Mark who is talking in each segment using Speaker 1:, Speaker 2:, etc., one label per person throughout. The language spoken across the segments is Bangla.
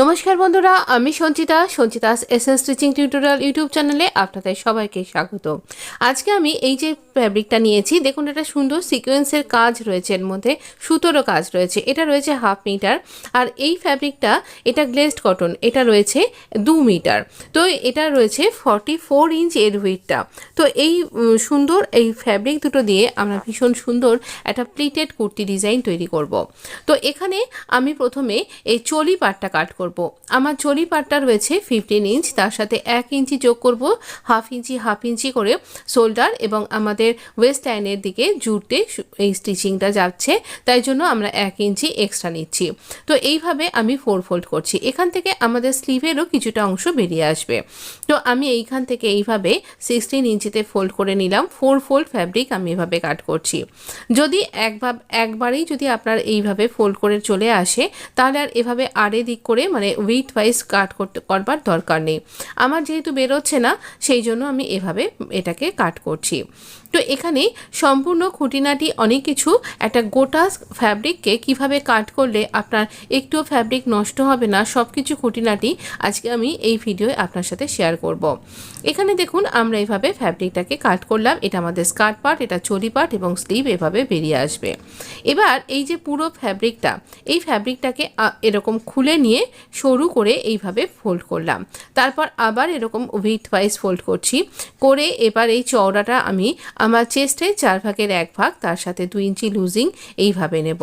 Speaker 1: নমস্কার বন্ধুরা, আমি Sanchita's SS stitching tutorial YouTube চ্যানেলে আপনাদের সবাইকে স্বাগত। আজকে আমি এই যে ফ্যাব্রিকটা নিয়েছি, দেখুন এটা সুন্দর সিকোয়েন্সের কাজ রয়েছে, এর মধ্যে সুতোরও কাজ রয়েছে। এটা রয়েছে 1/2 মিটার, আর এই ফ্যাব্রিকটা এটা গ্লেজড কটন, এটা রয়েছে 2 মিটার। তো এটা রয়েছে 44 ইঞ্চ এর উইথটা। তো এই সুন্দর এই ফ্যাব্রিক দুটো দিয়ে আমরা ভীষণ সুন্দর একটা প্লিটেড কুর্তি ডিজাইন তৈরি করব। তো এখানে আমি প্রথমে এই চলি পাটটা কাট করব। আমার চলি পাটটা রয়েছে 15 ইঞ্চ, তার সাথে 1 ইঞ্চি যোগ করব, হাফ ইঞ্চি করে শোল্ডার এবং আমাদের ওয়েস্ট লাইনের দিকে জুড়তে এই স্টিচিংটা যাচ্ছে, তাই জন্য আমরা 1 ইঞ্চি এক্সট্রা নিচ্ছি। তো এইভাবে আমি 4 ফোল্ড করছি। এখান থেকে আমাদের স্লিভেরও কিছুটা অংশ বেরিয়ে আসবে। তো আমি এইখান থেকে এইভাবে 16 ইঞ্চিতে ফোল্ড করে নিলাম। 4 ফোল্ড ফ্যাব্রিক আমি এভাবে কাট করছি। যদি একবারেই যদি আপনার এইভাবে ফোল্ড করে চলে আসে, তাহলে আর এভাবে আড়ে দিক করে মানে উইথ ওয়াইজ কাট করবার দরকার নেই। আমার যেহেতু বেরোচ্ছে না, সেই জন্য আমি এভাবে এটাকে কাট করছি। তো এখানে সম্পূর্ণ খুঁটিনাটি অনেক কিছু, একটা গোটা ফ্যাব্রিককে কিভাবে কাট করলে আপনার একটুও ফ্যাব্রিক নষ্ট হবে না, সব কিছু খুঁটিনাটি আজকে আমি এই ভিডিওয়ে আপনার সাথে শেয়ার করব। এখানে দেখুন আমরা এইভাবে ফ্যাব্রিকটাকে কাট করলাম। এটা আমাদের স্কার্ট পার্ট, এটা চলি পার্ট এবং স্লিভ এভাবে বেরিয়ে আসবে। এবার এই যে পুরো ফ্যাব্রিকটা, এই ফ্যাব্রিকটাকে এরকম খুলে নিয়ে সরু করে এইভাবে ফোল্ড করলাম। তারপর আবার এরকম উইথ ওয়াইজ ফোল্ড করছি, করে এবার এই চওড়াটা আমি আমার চেস্টে 4 ভাগের 1 ভাগ, তার সাথে 2 ইঞ্চি লুজিং এইভাবে নেব।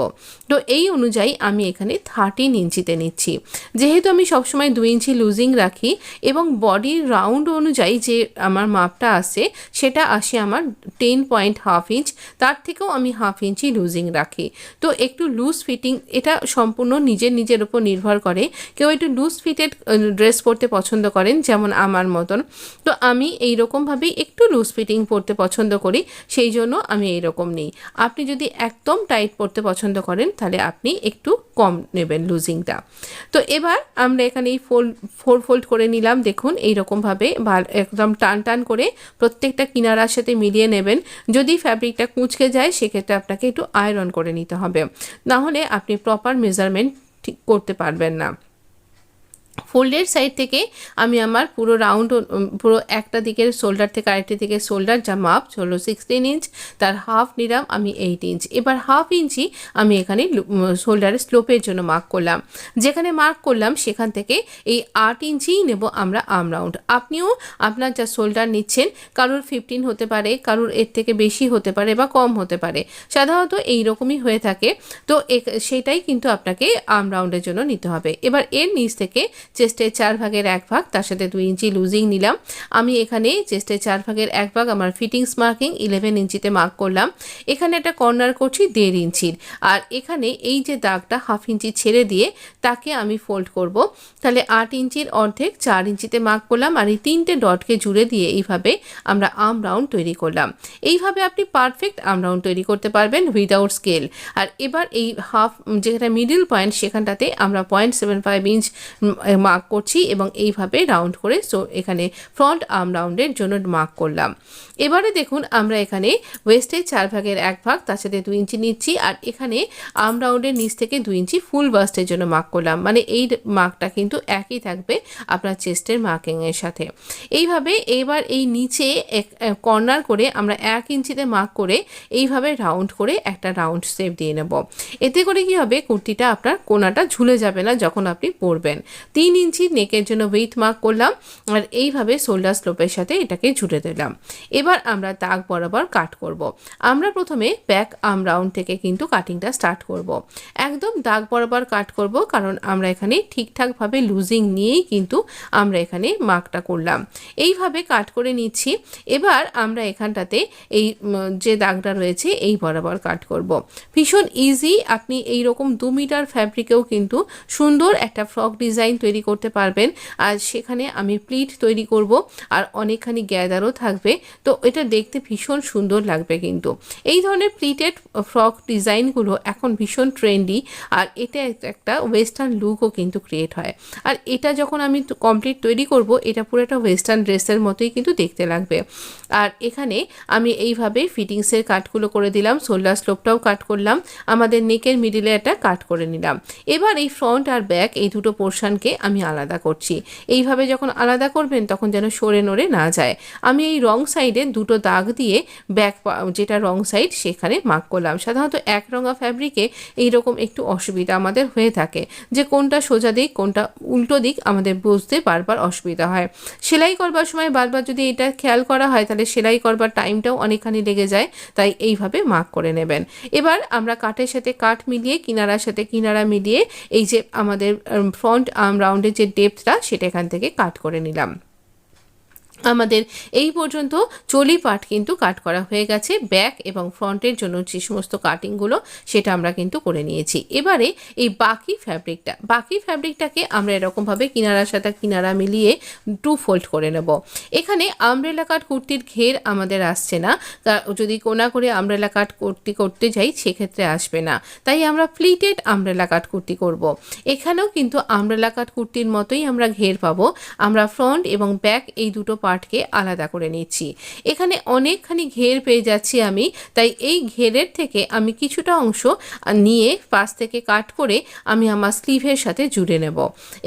Speaker 1: তো এই অনুযায়ী আমি এখানে 13 ইঞ্চিতে নিচ্ছি। যেহেতু আমি সবসময় 2 ইঞ্চি লুজিং রাখি এবং বডির রাউন্ড অনুযায়ী যে আমার মাপটা আসে সেটা আসে আমার 10.5 ইঞ্চ, তার থেকেও আমি 1/2 ইঞ্চি লুজিং রাখি। তো একটু লুজ ফিটিং, এটা সম্পূর্ণ নিজের উপর নির্ভর করে। কেউ একটু লুজ ফিটেড ড্রেস পরতে পছন্দ করেন, যেমন আমার মতন। তো আমি এইরকমভাবেই একটু লুজ ফিটিং পরতে পছন্দ করি, সেই জন্য আমি এইরকম নিই। আপনি যদি একদম টাইট পরতে পছন্দ করেন, তাহলে আপনি একটু কম নেবেন লুজিংটা। তো এবার আমরা এখানে এই 4 ফোল্ড করে নিলাম। দেখুন এইরকমভাবে একদম টান করে প্রত্যেকটা কিনারার সাথে মিলিয়ে নেবেন। যদি ফ্যাব্রিকটা কুঁচকে যায়, সেক্ষেত্রে আপনাকে একটু আয়রন করে নিতে হবে, নাহলে আপনি প্রপার মেজারমেন্ট ঠিক করতে পারবেন না। ফোল্ডের সাইড থেকে আমি আমার পুরো রাউন্ড, পুরো একটা দিকের শোল্ডার থেকে আরেকটি দিকের শোল্ডার যা মাপ হলো 16 ইঞ্চ, তার হাফ নিলাম আমি 8 ইঞ্চ। এবার 1/2 ইঞ্চি আমি এখানে শোল্ডারের স্লোপের জন্য মার্ক করলাম। যেখানে মার্ক করলাম সেখান থেকে এই 8 ইঞ্চিই নেব আমরা আর্ম রাউন্ড। আপনিও আপনার যা শোল্ডার নিচ্ছেন, কারোর 15 হতে পারে, কারোর এর থেকে বেশি হতে পারে বা কম হতে পারে, সাধারণত এইরকমই হয়ে থাকে। তো সেটাই কিন্তু আপনাকে আর্ম রাউন্ডের জন্য নিতে হবে। এবার এর নিচ থেকে চেস্টের 4 ভাগের 1 ভাগ, তার সাথে 2 ইঞ্চি লুজিং নিলাম। আমি এখানে চেস্টের 4 ভাগের 1 ভাগ আমার ফিটিংস মার্কিং 11 ইঞ্চিতে মার্ক করলাম। এখানে একটা কর্নার করছি 1.5 ইঞ্চির, আর এখানে এই যে দাগটা 1/2 ইঞ্চি ছেড়ে দিয়ে তাকে আমি ফোল্ড করব। তাহলে 8 ইঞ্চির অর্ধেক 4 ইঞ্চিতে মার্ক করলাম, আর এই 3টে ডটকে জুড়ে দিয়ে এইভাবে আমরা আর্ম রাউন্ড তৈরি করলাম। এইভাবে আপনি পারফেক্ট আর্ম রাউন্ড তৈরি করতে পারবেন উইদাউট স্কেল। আর এবার এই হাফ, যেখানে মিডল পয়েন্ট, সেখানটাতে আমরা 0.75 ইঞ্চ মার্ক করছি এবং এইভাবে রাউন্ড করে এখানে ফ্রন্ট আর্ম রাউন্ডের জন্য মার্ক করলাম। এবারে দেখুন আমরা এখানে ওয়েস্টের 4 ভাগের 1 ভাগ, তার সাথে 2 ইঞ্চি নিচ্ছি, আর এখানে আর্ম রাউন্ডের নিচ থেকে 2 ইঞ্চি ফুল বাস্টের জন্য মার্ক করলাম। মানে এই মার্কটা কিন্তু একই থাকবে আপনার চেস্টের মার্কিংয়ের সাথে। এইভাবে এবার এই নিচে কর্নার করে আমরা 1 ইঞ্চিতে মার্ক করে এইভাবে রাউন্ড করে একটা রাউন্ড শেপ দিয়ে নেব। এতে করে কি হবে, কুর্তিটা আপনার কোনাটা ঝুলে যাবে না যখন আপনি পরবেন। 3 ইঞ্চি নেকের জন্য উইথ মার্ক করলাম, আর এইভাবে শোল্ডার স্লোপের সাথে এটাকে জুড়ে দিলাম। এবার আমরা দাগ বরাবর কাট করব। আমরা প্রথমে ব্যাক আর্ম রাউন্ড থেকে কিন্তু কাটিংটা স্টার্ট করব। একদম দাগ বরাবর কাট করব, কারণ আমরা এখানে ঠিকঠাকভাবে লুজিং নিয়েই কিন্তু আমরা এখানে মার্কটা করলাম। এইভাবে কাট করে নিচ্ছি। এবার আমরা এখানটাতে এই যে দাগটা রয়েছে এই বরাবর কাট করব। ভীষণ ইজি। আপনি এইরকম 2 মিটার ফ্যাব্রিকেও কিন্তু সুন্দর একটা ফ্রক ডিজাইন তৈরি করতে পারবেন। আর সেখানে আমি প্লিট তৈরি করব আর অনেকখানি গ্যাদারও থাকবে, তো এটা দেখতে ভীষণ সুন্দর লাগবে। কিন্তু এই ধরনের প্লিটেড ফ্রক ডিজাইনগুলো এখন ভীষণ ট্রেন্ডি, আর এটা একটা ওয়েস্টার্ন লুকও কিন্তু ক্রিয়েট হয়। আর এটা যখন আমি কমপ্লিট তৈরি করব, এটা পুরো একটা ওয়েস্টার্ন ড্রেসের মতোই কিন্তু দেখতে লাগবে। আর এখানে আমি এইভাবে ফিটিংসের কাটগুলো করে দিলাম, শোল্ডার স্লোপটাও কাট করলাম, আমাদের নেকের মিডিলে একটা কাট করে নিলাম। এবার এই ফ্রন্ট আর ব্যাক এই দুটো পোর্শনকে আমি আলাদা করছি। এইভাবে যখন আলাদা করবেন তখন যেন সরে নড়ে না যায়। আমি এই রং সাইডে দুটো দাগ দিয়ে ব্যাক যেটা রং সাইড সেখানে মার্ক করলাম। সাধারণত এক রঙা ফ্যাব্রিকে এইরকম একটু অসুবিধা আমাদের হয়ে থাকে, যে কোনটা সোজা দিক কোনটা উল্টো দিক আমাদের বুঝতে বারবার অসুবিধা হয়। সেলাই করবার সময় বারবার যদি এটা খেয়াল করা হয় তাহলে সেলাই করবার টাইমটাও অনেকখানি লেগে যায়, তাই এইভাবে মার্ক করে নেবেন। এবার আমরা কাটের সাথে কাট মিলিয়ে কিনারার সাথে কিনারা মিলিয়ে এই যে আমাদের ফ্রন্ট আর্ম রাউন্ডের যে ডেপথটা সেটা এখান থেকে কাট করে নিলাম। আমাদের এই পর্যন্ত চলি পার্ট কিন্তু কাট করা হয়ে গেছে। ব্যাক এবং ফ্রন্টের জন্য যে সমস্ত কাটিংগুলো সেটা আমরা কিন্তু করে নিয়েছি। এবারে এই বাকি ফ্যাব্রিকটাকে আমরা এরকমভাবে কিনারার সাথে কিনারা মিলিয়ে 2 ফোল্ড করে নেব। এখানে আমব্রেলা কাট কুর্তির ঘের আমাদের আসছে না, যদি কোনা করে আমব্রেলা কাট কুর্তি করতে যাই সেক্ষেত্রে আসবে না, তাই আমরা প্লিটেড আমব্রেলা কাট কুর্তি করব। এখানেও কিন্তু আমব্রেলা কাট কুর্তির মতোই আমরা ঘের পাবো। আমরা ফ্রন্ট এবং ব্যাক এই দুটো পার্টকে আলাদা করে নিচ্ছি। এখানে অনেকখানি ঘের পেয়ে যাচ্ছি আমি, তাই এই ঘেরের থেকে আমি কিছুটা অংশ নিয়ে পাশ থেকে কাট করে আমি আমার স্লিভের সাথে জুড়ে নেব।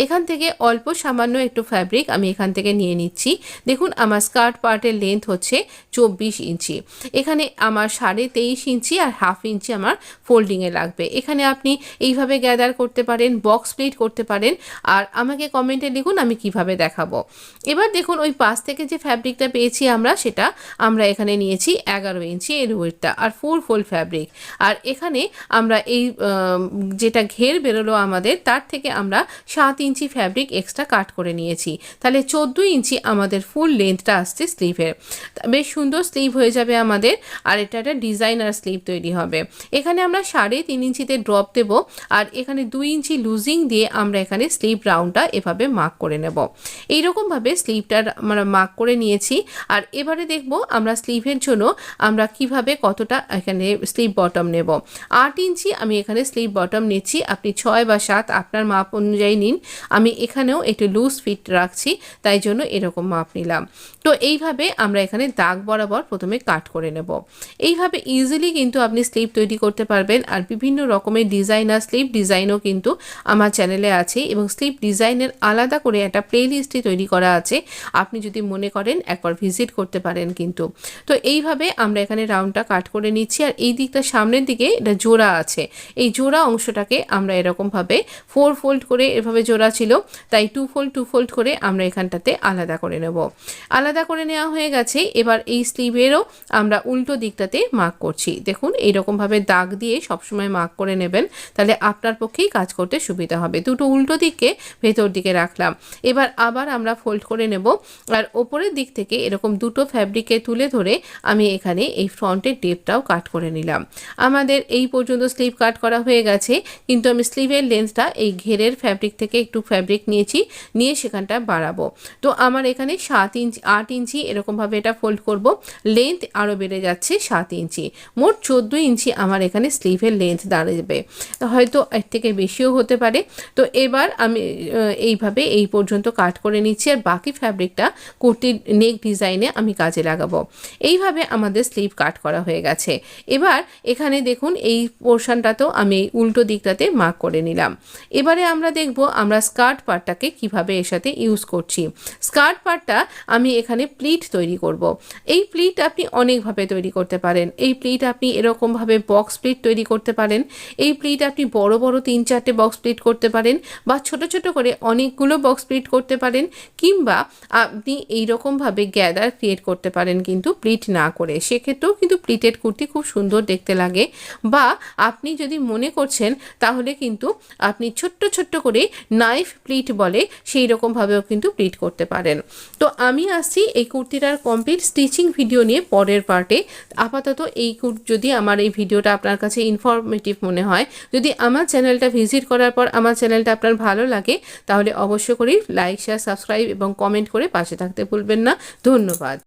Speaker 1: এখান থেকে অল্প সামান্য একটু ফ্যাব্রিক আমি এখান থেকে নিয়ে নিচ্ছি। দেখুন আমার স্কার্ট পার্টের লেন্থ হচ্ছে 24 ইঞ্চি। এখানে আমার 23.5 ইঞ্চি আর হাফ ইঞ্চি আমার ফোল্ডিংয়ে লাগবে। এখানে আপনি এইভাবে গ্যাদার করতে পারেন, বক্স প্লিট করতে পারেন, আর আমাকে কমেন্টে লিখুন আমি কিভাবে দেখাবো। এবার দেখুন ওই পাশ থেকে যে ফ্যাব্রিকটা পেয়েছি সেটা আমরা এখানে নিয়েছি 11 ইঞ্চি এর ওয়েটটা, আর 4 ফোল্ড ফ্যাব্রিক। আর এখানে আমরা এই যেটা ঘের বেরোলো আমাদের তার থেকে আমরা 7 ইঞ্চি ফ্যাব্রিক এক্সট্রা কাট করে নিয়েছি। তাহলে 14 ইঞ্চি আমাদের ফুল লেন্থটা আসছে স্লিভের। বেশ সুন্দর স্লিভ হয়ে যাবে আমাদের, আর এটা একটা ডিজাইনার স্লিভ তৈরি হবে। এখানে আমরা 3.5 ইঞ্চিতে ড্রপ দেব, আর এখানে 2 ইঞ্চি লুজিং দিয়ে আমরা এখানে স্লিভ রাউন্ডটা এভাবে মার্ক করে নেব। এইরকমভাবে স্লিভটার আমরা মার্ক করে নিয়েছি। আর এবারে দেখব আমরা স্লিভের জন্য আমরা কিভাবে কতটা এখানে স্লিভ বটম নেব। 8 ইঞ্চি আমি এখানে স্লিভ বটম নিচ্ছি, আপনি 6 বা 7 আপনার মাপ অনুযায়ী নিন। আমি এখানেও একটু লুজ ফিট রাখছি, তাই জন্য এরকম মাপ নিলাম। তো এইভাবে আমরা এখানে দাগ বরাবর প্রথমে কাট করে নেব। এইভাবে ইজিলি কিন্তু আপনি স্লিভ তৈরি করতে পারবেন। আর বিভিন্ন রকমের ডিজাইনার স্লিভ ডিজাইনও কিন্তু আমার চ্যানেলে আছে, এবং স্লিভ ডিজাইনের আলাদা করে একটা প্লেলিস্টই তৈরি করা আছে, আপনি যদি মনে করেন একবার ভিজিট করতে পারেন কিন্তু। তো এইভাবে আমরা এখানে রাউন্ডটা কাট করে নিচ্ছি। আর এই দিকটা সামনের দিকে এটা জোড়া আছে, এই জোড়া অংশটাকে আমরা এরকমভাবে 4 ফোল্ড করে এভাবে জোড়া ছিল, তাই 2 ফোল্ড করে আমরা এখানটাতে আলাদা করে নেব। আলাদা করে নেওয়া হয়ে গেছে। এবার এই স্লিভেরও আমরা উল্টো দিকটাতে মার্ক করছি। দেখুন এইরকমভাবে দাগ দিয়ে সবসময় মার্ক করে নেবেন, তাহলে আপনার পক্ষেই কাজ করতে সুবিধা হবে। দুটো উল্টো দিককে ভেতর দিকে রাখলাম। এবার আবার আমরা ফোল্ড করে নেব, আর ওপরের দিক থেকে এরকম দুটো ফ্যাব্রিকে তুলে ধরে আমি এখানে এই ফ্রন্টের ডেপটাও কাট করে নিলাম। আমাদের এই পর্যন্ত স্লিভ কাট করা হয়ে গেছে, কিন্তু আমি স্লিভের লেন্থটা এই ঘেরের ফ্যাব্রিক থেকে একটু ফ্যাব্রিক নিয়েছি, নিয়ে সেখানটা বাড়াবো। তো আমার এখানে 8 ইঞ্চি এরকমভাবে এটা ফোল্ড করব, লেন্থ আরও বেড়ে যাচ্ছে 7 ইঞ্চি, মোট 14 ইঞ্চি আমার এখানে স্লিভের লেন্থ দাঁড়াবে, হয়তো এর থেকে বেশিও হতে পারে। তো এবার আমি এইভাবে এই পর্যন্ত কাট করে নিচ্ছি, আর বাকি ফ্যাব্রিকটা কুর্তির নেক ডিজাইনে আমি কাজে লাগাবো। এইভাবে আমাদের স্লিভ কাট করা হয়ে গেছে। এবার এখানে দেখুন এই পোর্শনটাতেও আমি এই উল্টো দিকটাতে মার্ক করে নিলাম। এবারে আমরা দেখব আমরা স্কার্ট পার্টটাকে কিভাবে এর সাথে ইউজ করছি। স্কার্ট পার্টটা আমি এখানে প্লিট তৈরি করব। এই প্লিট আপনি অনেকভাবে তৈরি করতে পারেন। এই প্লিট আপনি এরকমভাবে বক্স প্লিট তৈরি করতে পারেন। এই প্লিট আপনি বড় বড় 3-4টে বক্স প্লিট করতে পারেন, বা ছোট ছোট করে অনেকগুলো বক্স প্লিট করতে পারেন, কিংবা আপনি এই রকমভাবে গ্যাদার ক্রিয়েট করতে পারেন কিন্তু প্লিট না করে, সেক্ষেত্রেও কিন্তু প্লিটেড কুর্তি খুব সুন্দর দেখতে লাগে। বা আপনি যদি মনে করছেন তাহলে কিন্তু আপনি ছোট্ট ছোট্ট করে নাইফ প্লিট বলে সেই রকমভাবেও কিন্তু প্লিট করতে পারেন। তো আমি আসছি এই কুর্তিটার কমপ্লিট স্টিচিং ভিডিও নিয়ে পরের পার্টে। আপাতত যদি আমার এই ভিডিওটা আপনার কাছে ইনফরমেটিভ মনে হয়, যদি আমার চ্যানেলটা ভিজিট করার পর আমার চ্যানেলটা আপনার ভালো লাগে, তাহলে অবশ্য করেই লাইক, শেয়ার, সাবস্ক্রাইব এবং কমেন্ট করে পাশে থাকতে ভুলবেন না। ধন্যবাদ।